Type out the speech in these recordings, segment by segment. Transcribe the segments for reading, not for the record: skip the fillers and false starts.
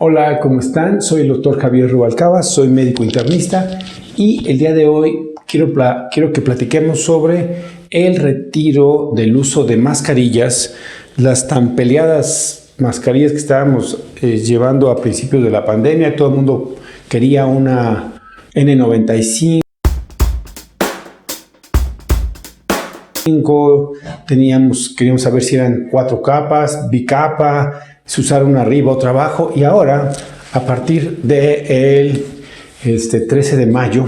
Hola, ¿cómo están? Soy el doctor Javier Rubalcaba, soy médico internista y el día de hoy quiero que platiquemos sobre el retiro del uso de mascarillas, las tan peleadas mascarillas que estábamos llevando a principios de la pandemia. Todo el mundo quería una N95. Queríamos saber si eran 4 capas, bicapa, si usar una arriba, otra abajo, y ahora, a partir del 13 de mayo,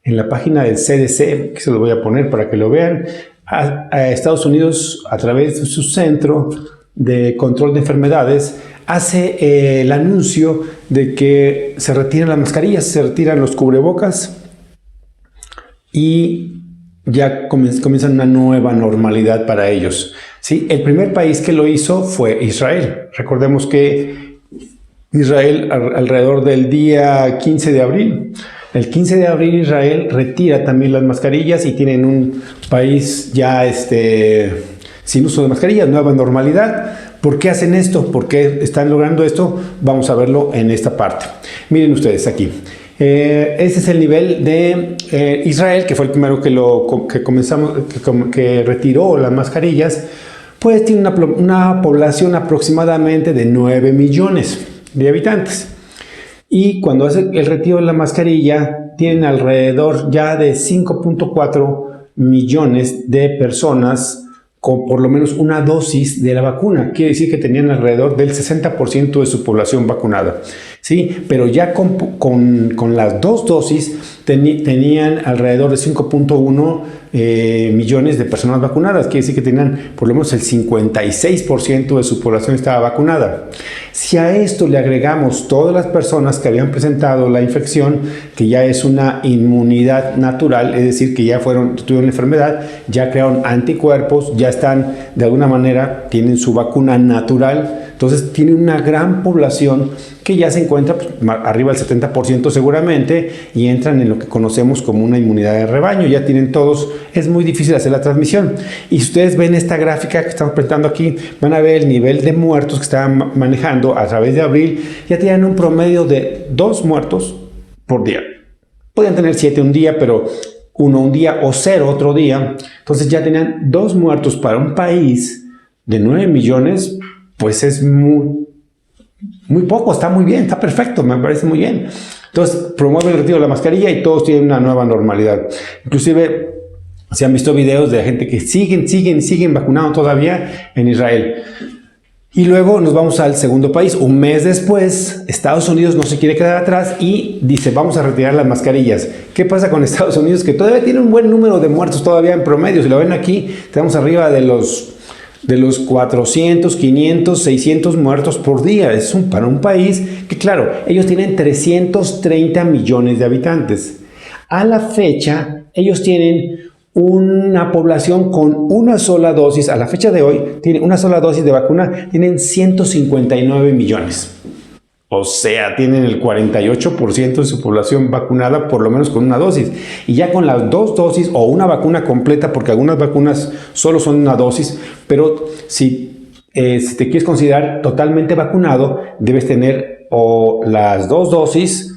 en la página del CDC, que se lo voy a poner para que lo vean, a Estados Unidos, a través de su Centro de Control de Enfermedades, hace el anuncio de que se retiran las mascarillas, se retiran los cubrebocas y ya comienza una nueva normalidad para ellos. ¿Sí? El primer país que lo hizo fue Israel. Recordemos que Israel, alrededor del día 15 de abril, el 15 de abril Israel retira también las mascarillas y tienen un país ya sin uso de mascarillas, nueva normalidad. ¿Por qué hacen esto? ¿Por qué están logrando esto? Vamos a verlo en esta parte. Miren ustedes aquí. Ese es el nivel de Israel, que fue el primero que retiró las mascarillas. Pues tiene una población aproximadamente de 9 millones de habitantes. Y cuando hace el retiro de la mascarilla, tienen alrededor ya de 5.4 millones de personas con por lo menos una dosis de la vacuna. Quiere decir que tenían alrededor del 60% de su población vacunada. Sí, pero ya con las 2 dosis tenían alrededor de 5.1 millones de personas vacunadas. Quiere decir que tenían por lo menos el 56% de su población estaba vacunada. Si a esto le agregamos todas las personas que habían presentado la infección, que ya es una inmunidad natural, es decir, que ya tuvieron la enfermedad, ya crearon anticuerpos, ya están, de alguna manera, tienen su vacuna natural. Entonces tiene una gran población que ya se encuentra arriba del 70% seguramente y entran en lo que conocemos como una inmunidad de rebaño. Ya tienen todos, es muy difícil hacer la transmisión. Y si ustedes ven esta gráfica que estamos presentando aquí, van a ver el nivel de muertos que estaban manejando a través de abril. Ya tenían un promedio de 2 muertos por día. Podían tener 7 un día, pero 1 un día o 0 otro día. Entonces ya tenían 2 muertos para un país de 9 millones. Pues es muy poco, está muy bien, está perfecto, me parece muy bien. Entonces promueve el retiro de la mascarilla y todos tienen una nueva normalidad. Inclusive se han visto videos de gente que siguen vacunando todavía en Israel. Y luego nos vamos al segundo país. Un mes después, Estados Unidos no se quiere quedar atrás y dice, vamos a retirar las mascarillas. ¿Qué pasa con Estados Unidos? Que todavía tiene un buen número de muertos todavía en promedio. Si lo ven aquí, estamos arriba de los 400, 500, 600 muertos por día. Es para un país que, claro, ellos tienen 330 millones de habitantes. A la fecha, ellos tienen una población con una sola dosis. A la fecha de hoy, tienen una sola dosis de vacuna, tienen 159 millones. O sea, tienen el 48% de su población vacunada por lo menos con una dosis. Y ya con las 2 dosis o una vacuna completa, porque algunas vacunas solo son una dosis, pero si te quieres considerar totalmente vacunado, debes tener o las 2 dosis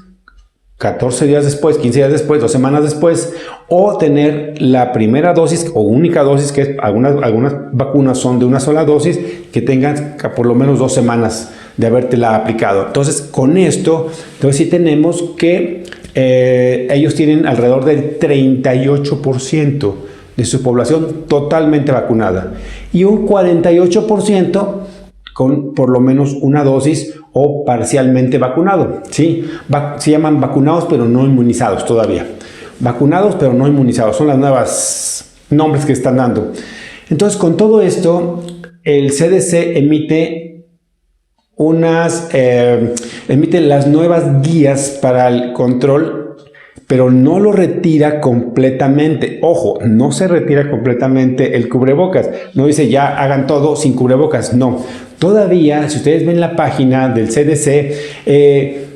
14 días después, 15 días después, 2 semanas después, o tener la primera dosis o única dosis, que es, algunas vacunas son de una sola dosis, que tengan por lo menos 2 semanas de habértela aplicado. Entonces, con esto, sí tenemos que ellos tienen alrededor del 38% de su población totalmente vacunada y un 48% con por lo menos una dosis o parcialmente vacunado. ¿Sí? Se llaman vacunados pero no inmunizados todavía. Vacunados pero no inmunizados. Son las nuevas nombres que están dando. Entonces, con todo esto, el CDC emite las nuevas guías para el control, pero no lo retira completamente. Ojo, no se retira completamente el cubrebocas. No dice ya hagan todo sin cubrebocas. No. Todavía, si ustedes ven la página del CDC,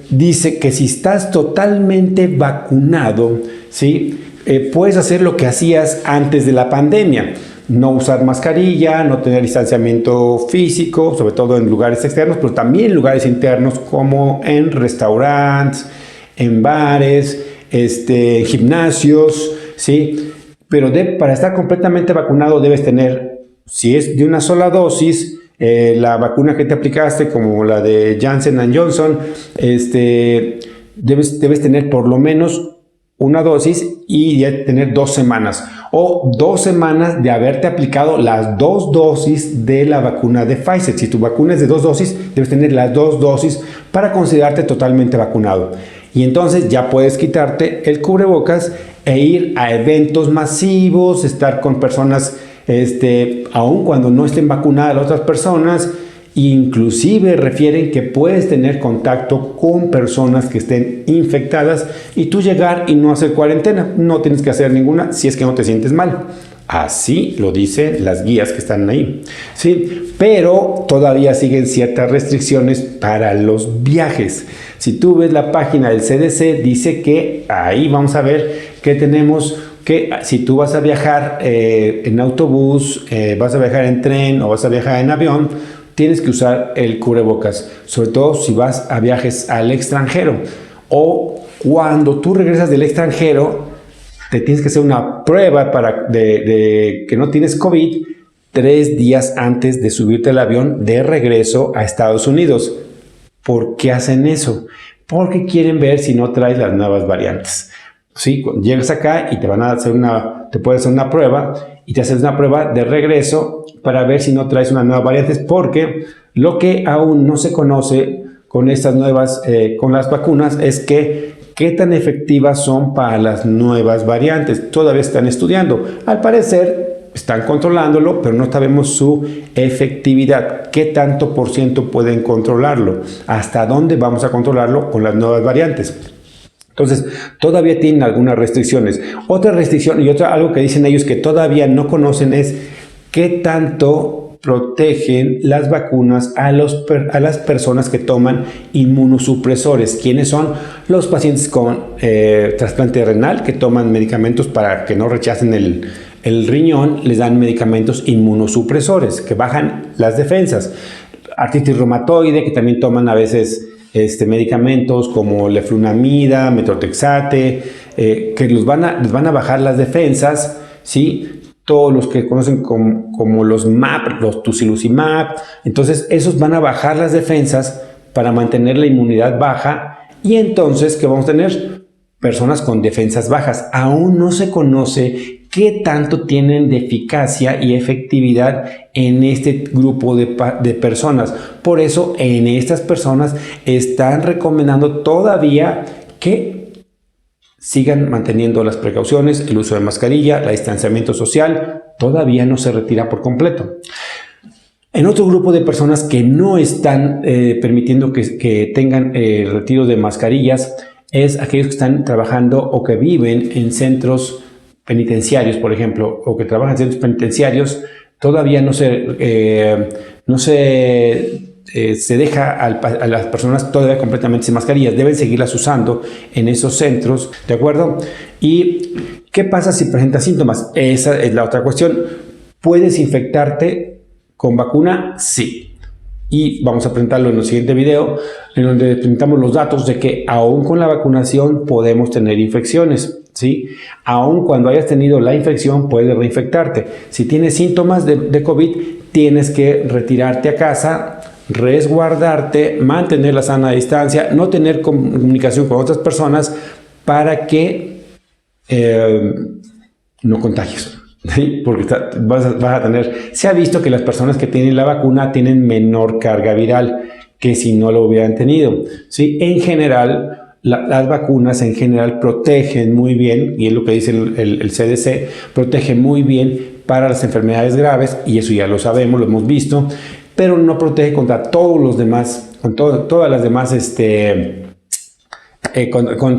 dice que si estás totalmente vacunado, ¿sí? Puedes hacer lo que hacías antes de la pandemia. no usar mascarilla, no tener distanciamiento físico, sobre todo en lugares externos, pero también en lugares internos como en restaurantes, en bares, en gimnasios, ¿sí? Pero para estar completamente vacunado debes tener, si es de una sola dosis, la vacuna que te aplicaste, como la de Janssen Johnson, debes tener por lo menos una dosis y ya tener 2 semanas o 2 semanas de haberte aplicado las 2 dosis de la vacuna de Pfizer. Si tu vacuna es de 2 dosis, debes tener las 2 dosis para considerarte totalmente vacunado. Y entonces ya puedes quitarte el cubrebocas e ir a eventos masivos, estar con personas, aun cuando no estén vacunadas las otras personas. Inclusive refieren que puedes tener contacto con personas que estén infectadas y tú llegar y no hacer cuarentena. No tienes que hacer ninguna si es que no te sientes mal. Así lo dicen las guías que están ahí. ¿Sí? Pero todavía siguen ciertas restricciones para los viajes. Si tú ves la página del CDC, dice que ahí vamos a ver que tenemos que si tú vas a viajar en autobús, vas a viajar en tren o vas a viajar en avión, tienes que usar el cubrebocas, sobre todo si vas a viajes al extranjero o cuando tú regresas del extranjero, te tienes que hacer una prueba de que no tienes COVID 3 días antes de subirte al avión de regreso a Estados Unidos. ¿Por qué hacen eso? Porque quieren ver si no traes las nuevas variantes. ¿Sí? Llegas acá y te puedes hacer una prueba y te haces una prueba de regreso para ver si no traes una nueva variante, porque lo que aún no se conoce con estas nuevas, con las vacunas, es que qué tan efectivas son para las nuevas variantes. Todavía están estudiando. Al parecer están controlándolo, pero no sabemos su efectividad. ¿Qué tanto por ciento pueden controlarlo? ¿Hasta dónde vamos a controlarlo con las nuevas variantes? Entonces, todavía tienen algunas restricciones. Otra restricción y algo que dicen ellos que todavía no conocen es qué tanto protegen las vacunas a las personas que toman inmunosupresores. ¿Quiénes son? Los pacientes con trasplante renal que toman medicamentos para que no rechacen el riñón, les dan medicamentos inmunosupresores que bajan las defensas. Artritis reumatoide, que también toman a veces medicamentos como leflunomida, metotrexate, que les van a bajar las defensas, ¿sí? Todos los que conocen como los MAP, los tocilizumab, entonces esos van a bajar las defensas para mantener la inmunidad baja y entonces, ¿qué vamos a tener? Personas con defensas bajas. Aún no se conoce qué tanto tienen de eficacia y efectividad en este grupo de personas. Por eso, en estas personas están recomendando todavía que sigan manteniendo las precauciones, el uso de mascarilla, el distanciamiento social, todavía no se retira por completo. En otro grupo de personas que no están permitiendo que tengan el retiro de mascarillas, es aquellos que están trabajando o que viven en centros penitenciarios, por ejemplo, o que trabajan en centros penitenciarios. Todavía no se deja a las personas todavía completamente sin mascarillas. Deben seguirlas usando en esos centros, ¿de acuerdo? ¿Y qué pasa si presentas síntomas? Esa es la otra cuestión. ¿Puedes infectarte con vacuna? Sí. Y vamos a presentarlo en el siguiente video, en donde presentamos los datos de que aún con la vacunación podemos tener infecciones, ¿sí? Aún cuando hayas tenido la infección puedes reinfectarte. Si tienes síntomas de COVID, tienes que retirarte a casa, resguardarte, mantener la sana distancia, no tener comunicación con otras personas para que no contagies. ¿Sí? Porque vas a tener, se ha visto que las personas que tienen la vacuna tienen menor carga viral que si no lo hubieran tenido, ¿sí? En general, las vacunas en general protegen muy bien, y es lo que dice el CDC, protege muy bien para las enfermedades graves, y eso ya lo sabemos, lo hemos visto, pero no protege contra todos los demás, todas las demás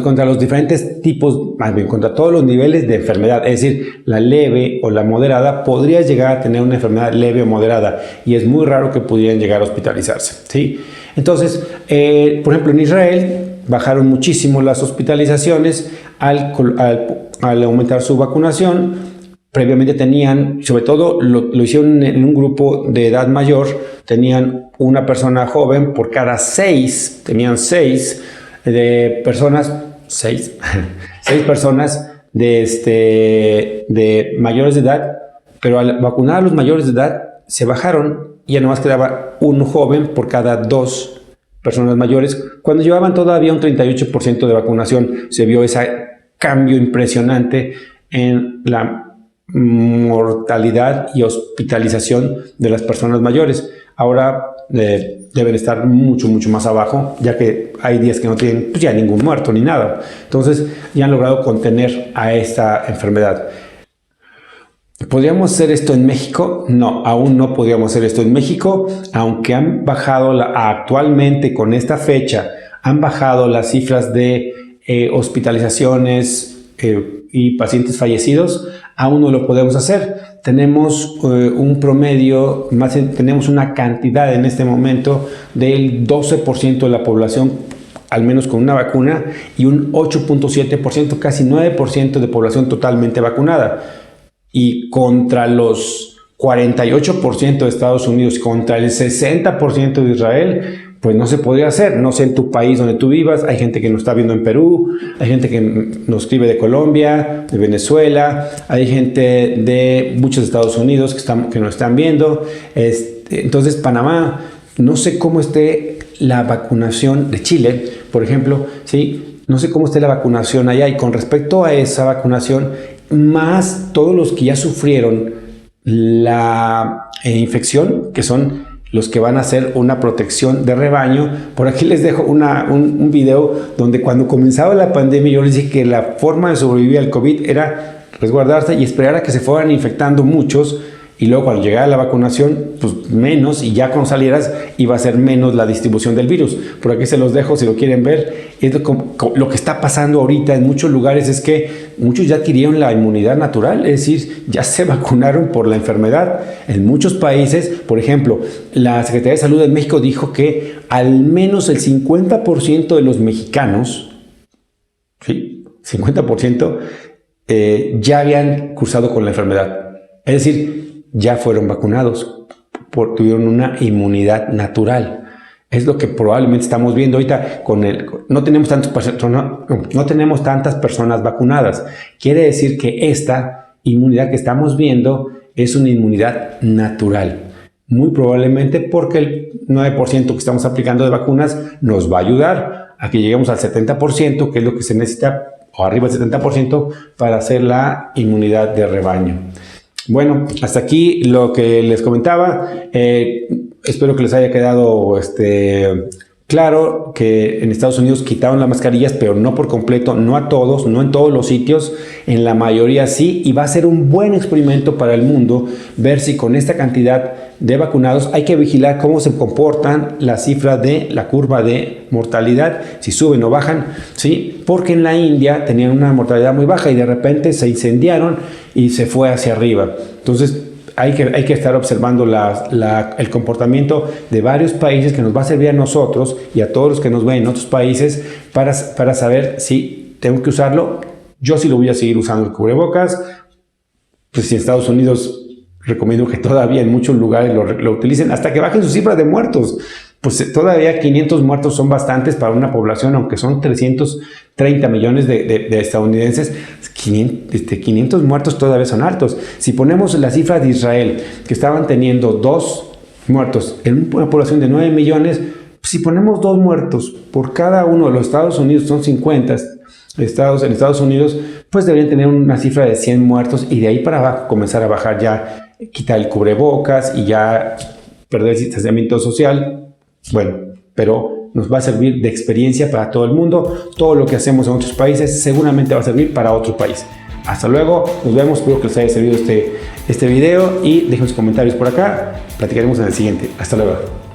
contra los diferentes tipos, más bien contra todos los niveles de enfermedad, es decir, la leve o la moderada. Podrías llegar a tener una enfermedad leve o moderada y es muy raro que pudieran llegar a hospitalizarse, ¿sí? Entonces, por ejemplo, en Israel bajaron muchísimo las hospitalizaciones al aumentar su vacunación, previamente tenían, sobre todo lo hicieron en un grupo de edad mayor, tenían una persona joven por cada 6, tenían 6 de personas, 6 personas de mayores de edad, pero al vacunar a los mayores de edad se bajaron y ya nomás quedaba un joven por cada 2 personas mayores. Cuando llevaban todavía un 38% de vacunación, se vio ese cambio impresionante en la mortalidad y hospitalización de las personas mayores. Ahora deben estar mucho más abajo, ya que hay días que no tienen pues, ya ningún muerto ni nada. Entonces ya han logrado contener a esta enfermedad. ¿Podríamos hacer esto en México? No, aún no podríamos hacer esto en México, aunque han bajado actualmente con esta fecha, han bajado las cifras de hospitalizaciones y pacientes fallecidos, aún no lo podemos hacer. Tenemos un promedio, tenemos una cantidad en este momento del 12% de la población, al menos con una vacuna, y un 8.7%, casi 9% de población totalmente vacunada. Y contra los 48% de Estados Unidos, contra el 60% de Israel, pues no se podría hacer. No sé en tu país donde tú vivas, hay gente que nos está viendo en Perú, hay gente que nos escribe de Colombia, de Venezuela, hay gente de muchos Estados Unidos que nos están viendo. Entonces Panamá, no sé cómo esté la vacunación de Chile, por ejemplo, ¿sí? No sé cómo esté la vacunación allá, y con respecto a esa vacunación, más todos los que ya sufrieron la infección, que son los que van a hacer una protección de rebaño. Por aquí les dejo un video donde cuando comenzaba la pandemia yo les dije que la forma de sobrevivir al COVID era resguardarse y esperar a que se fueran infectando muchos, y luego cuando llegara la vacunación, pues menos, y ya cuando salieras iba a ser menos la distribución del virus. Por aquí se los dejo si lo quieren ver. Es lo que está pasando ahorita en muchos lugares, es que muchos ya adquirieron la inmunidad natural, es decir, ya se vacunaron por la enfermedad. En muchos países, por ejemplo, la Secretaría de Salud de México dijo que al menos el 50% de los mexicanos, ¿sí? 50%, ya habían cursado con la enfermedad. Es decir, ya fueron vacunados, tuvieron una inmunidad natural. Es lo que probablemente estamos viendo ahorita no tenemos tantas personas vacunadas. Quiere decir que esta inmunidad que estamos viendo es una inmunidad natural. Muy probablemente porque el 9% que estamos aplicando de vacunas nos va a ayudar a que lleguemos al 70%, que es lo que se necesita, o arriba del 70%, para hacer la inmunidad de rebaño. Bueno, hasta aquí lo que les comentaba. Espero que les haya quedado claro que en Estados Unidos quitaron las mascarillas, pero no por completo, no a todos, no en todos los sitios, en la mayoría sí, y va a ser un buen experimento para el mundo ver si con esta cantidad de vacunados hay que vigilar cómo se comportan la cifra de la curva de mortalidad, si suben o bajan, ¿sí? Porque en la India tenían una mortalidad muy baja y de repente se incendiaron y se fue hacia arriba. Entonces hay que estar observando el comportamiento de varios países, que nos va a servir a nosotros y a todos los que nos ven en otros países para saber si tengo que usarlo. Yo sí lo voy a seguir usando el cubrebocas. Pues si en Estados Unidos recomiendo que todavía en muchos lugares lo utilicen hasta que bajen sus cifras de muertos. Pues todavía 500 muertos son bastantes para una población, aunque son 330 millones de estadounidenses. 500 muertos todavía son altos. Si ponemos la cifra de Israel, que estaban teniendo 2 muertos en una población de 9 millones, si ponemos 2 muertos por cada uno de los Estados Unidos, son 50 estados en Estados Unidos, pues deberían tener una cifra de 100 muertos, y de ahí para abajo comenzar a bajar, ya quitar el cubrebocas y ya perder el distanciamiento social. Bueno, pero nos va a servir de experiencia para todo el mundo. Todo lo que hacemos en otros países seguramente va a servir para otro país. Hasta luego, nos vemos, espero que les haya servido este video, y dejen sus comentarios por acá. Platicaremos en el siguiente. Hasta luego.